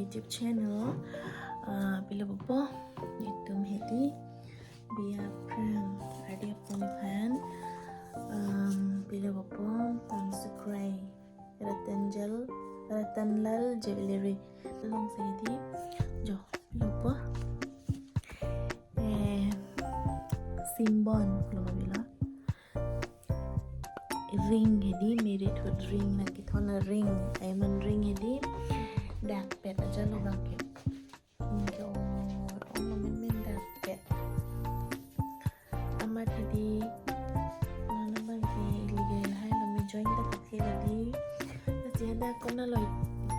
YouTube channel. Bila bobo YouTube hedi biar perang ada punihan. Bila bobo subscribe Ratanlal Jewelry long sedi jo bila bobo simbon logo bila ring hedi मेरे ठो ring ना कि थोना ring diamond ring hedi dak pet aja lo bangke jo men dak pet amat hedi nana bangke ligay hai lo me join dak ke hedi jadi ada kona lo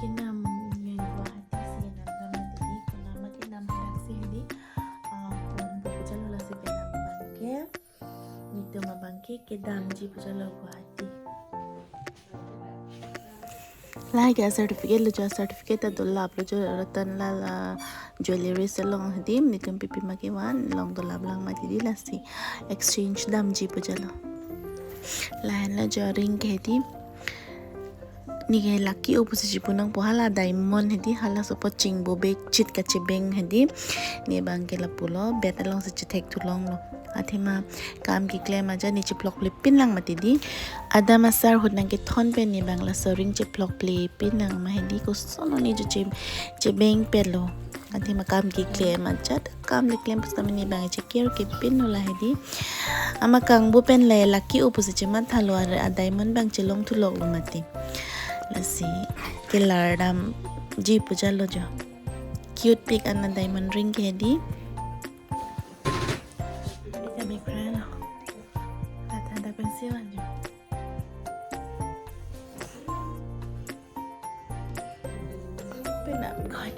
kinam yang buat hati sih nama hedi kona mak kinam dak sih hedi pun bujalo la se penam bangke itu mabangke ke damji bujalo buat like a certificate lo certificate dolab lo Ratanlal jewelry salon hadim nitum pipi makiwan long dolab lang matidi lasi exchange damji pujalo lahan la ring hedi nige lucky opposite punang pohala diamond hedi hala support chingbo bek chit ka chebeng hedi ni bangke la pulo bet along se chitek tulong lo athima kam ki claim aja ni chiplok lipin lang matidi ada masar hudnang ki thon pe ni bangla soring chiplok lipin nang mahedi ko sono ni jo chebeng pelo athima kam ki claim aja kam le claim pas kami ni bang chekir ki pin no la hedi ama kang bu pen le lucky opposite man thalo a diamond bang chelong thulok lo mati lasi kelar dam ji puja lo jo cute pic anna diamond ring ke hedi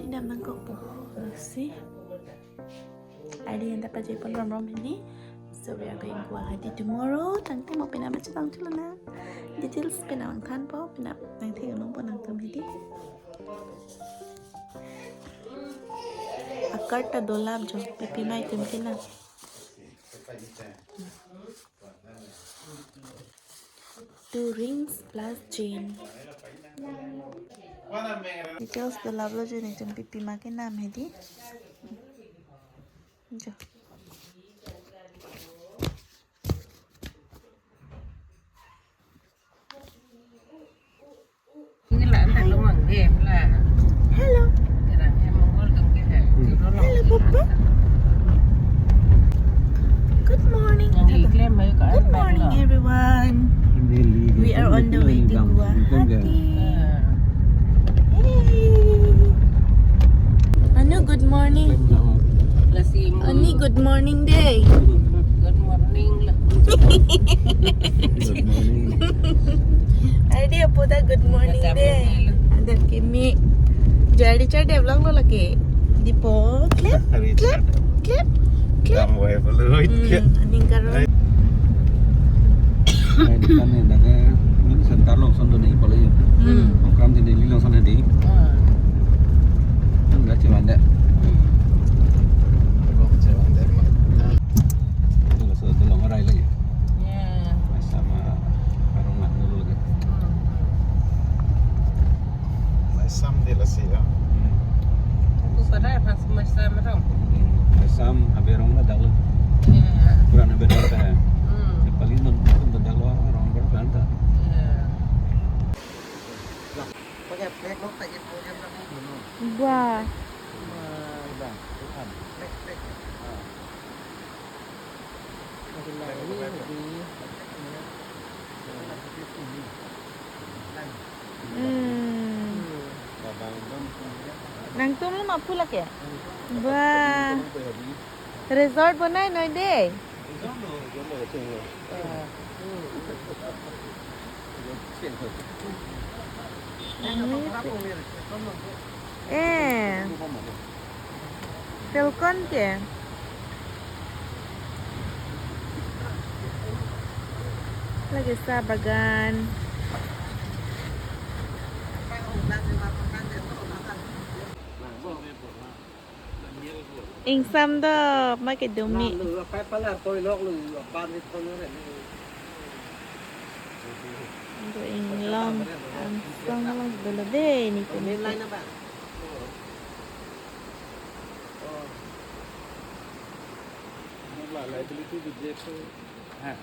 Di naman ko po si ada yang dapat jadi pun rom ini so we are going to Guwahati tomorrow tangte mo pinamat sa tang tulana details pinawang kan po pinap nang tayo nung po nang tumidi akar ta dolab jo pipi mai tumkina two rings plus chain details dolab lo jo ni tum pipi ma ke naam hai di jo hello hello papa good morning everyone we are on the way to Guwahati. Anu good morning. Ani good morning day. Good morning lah. Good morning. Idea po da good morning day. Ada kimi. Jadi cari vlog lo lagi. Dipo clip clip clip clip. Kamu evaluate ke? Aning karon. Ay kan ni daga ni sentar long son do ni pala yo. Program ti ni long son hedi. Enggak cuman dak. Tolong arai lagi. Ya. Sama arungan dulu lagi. Masam dia lah sih ya. Aku pada pas masa merong. Sam aberong na dalo. Ya. Kurang aberong dah. Paling non dalo orang berbanta. Ya. Pakai plek lo tak jadi program lagi. Wah. Bang, Tuhan. Plek plek. Nang tum lo mapulak ya? Wah. Resort banai noi deh. Telkon ke? Lagi sa bagan. Insam dah makai dumi. Pakai pala toy lok lu, ban ni toy lu ni. Untuk inglam, ansang lang dulu deh ni tu. Main lain apa? liability with that.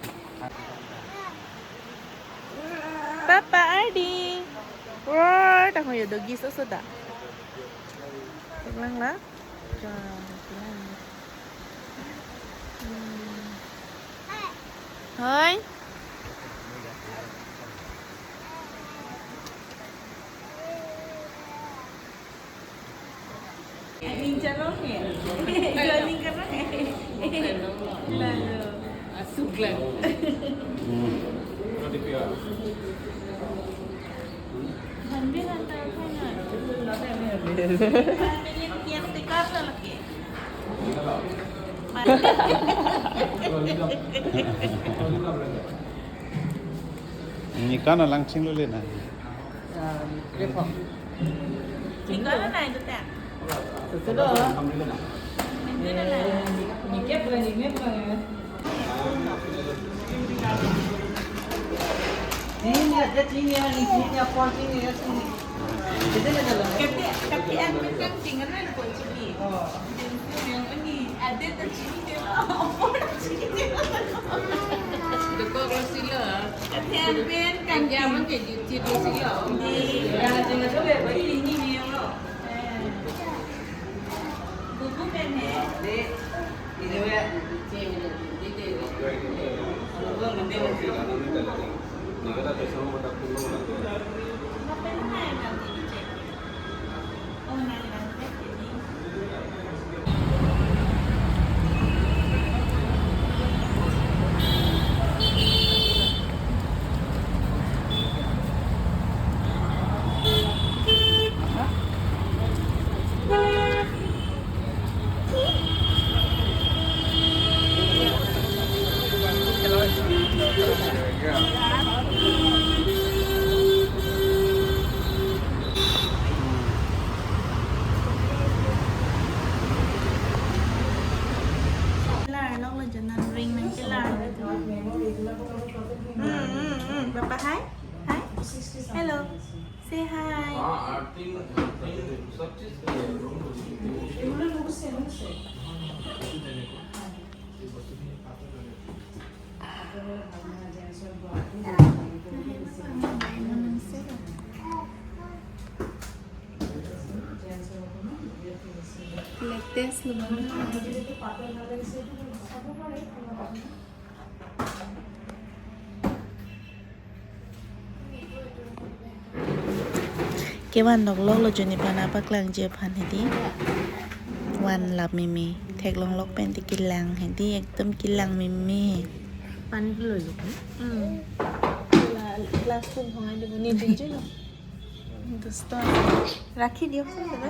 Papa Ardi. Wah, tak mau doggy sudah. Tenglang lah. Hai. Asuk lah. Ini kan langsung lu lihat. Repot. Tinggal lah itu tak. Sudah. Tapi aku kan tinggal di Portugi. Yang ini ada tak sini dia. Apa sini dia? Dekor sila. Katian ben kan Jangan ke ciri sila. jangan coba bagi ini dia lo. Bubu ben he. Ini ya. Ciri Apa yang lain nanti dicek? Oh, nanti ini. Kelar, lo là jangan ring ng kelar. Papa, hi. Hi. Hello. Say hi. Like this, cáiวันดอกโลกเราจะในปานาปักลังเจียพันเห็นดิวันหลับมีแทกลงลกเป็นติกินลังเห็นดิต้มกินลังมี pan dulu. คลาสคุณของไอ้เด็กนี่ดีจังดูสตอร์รักขี้เดียวใช่ไหม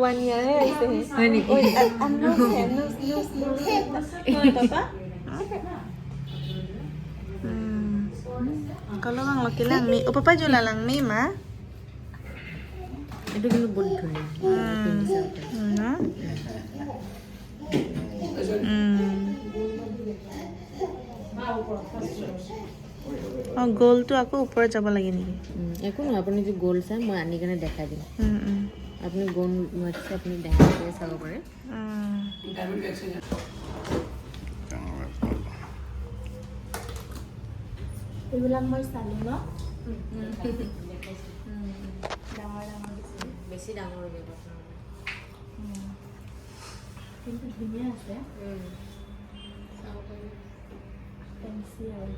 วันยังไงสิโอ้ยอันนู้นแสนนู้นป๊าkalau orang laki lang mi, oh papa jual lang mi ma. Itu dulu buntu ni. Oh goal tu aku upar jaba lagi ni. Aku nak apa ni tu goal saya mau ani kena dekha din. Apne goal macam apne dekha dia sama pare. Ibulang mo sa no? Besi ডাঙৰ হ'ব আপোনাৰ. কিন্তু ধুনীয়া আছে. চাব পাৰি. Fancy আৰু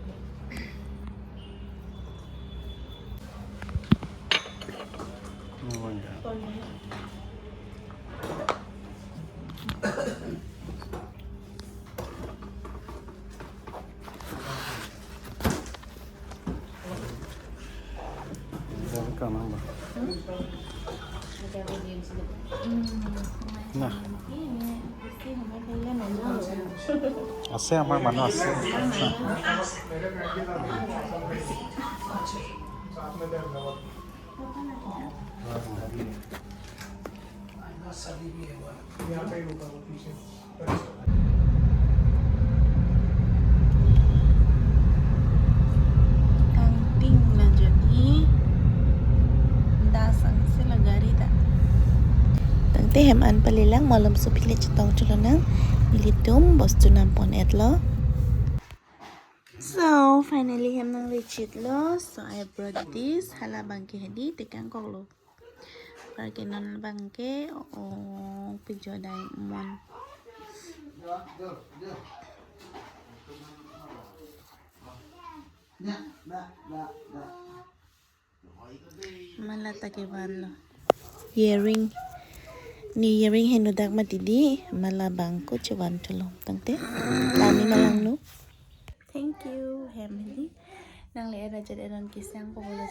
Nah, আছে আমাৰ মানুহ আছে camping lah jadi dasang sila garita. Tang hem an palilang malam supile chitong chulonang militum bostu nampon etlo. So finally hem nang reach it lo. So I brought this hala bangke hedi tekan kok lo. Parkinan bangke o pijo diamond. Malata ke lo. Earring ni earring henu dak matidi malabang ko cewan tulong tangte tani malang no. Thank you hem hedi nang le era jad eran kisang ko bolo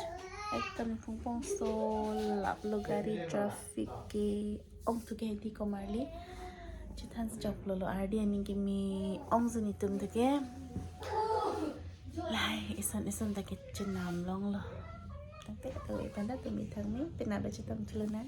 ekdom pungpong so lap lo gari traffic ke ong tu ke hedi ko marli chitan stop lo ardi aning ke mi ong zuni tum deke lai ison dake chenam long lo tangte oi panda tumi thang mi pina ba chitam chuluna